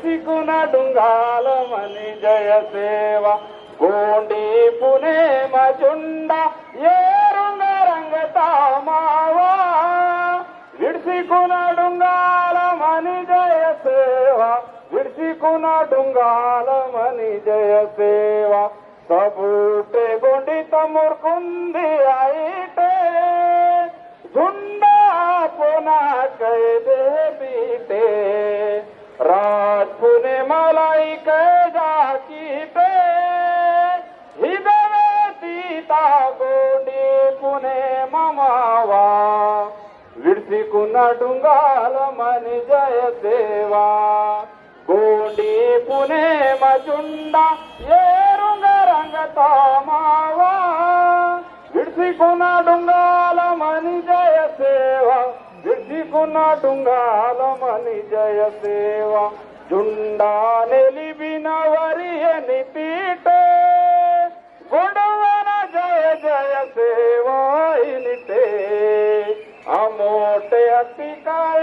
विडसिकुन डुंगाल मनी जय सेवा गोंडी पुणे मजुंडा येरुंग रंगता मावा विडसिकुन डुंगाल मनी जय सेवा विडसिकुन डुंगाल मनी जय सेवा सबूटे गोंडी तमुर कुंदी आईटे झुंडा पुना कैदे बीते राज पुणे मलाई कै जाकीते हिदवे सीता गोंडी पुणे ममावा विडसिकुन डुंगाल मनी जय सेवा गोंडी पुणे मजुंडा येरुंग रंगता मावा विडसिकुन डुंगाल मनी जय सेवा विडसिकुन डुंगाल मनी जय सेवा झुंडा नेली बिनवरिय निपीटे गोडवन जय जय सेवा इनिटे अमोटे अतिकार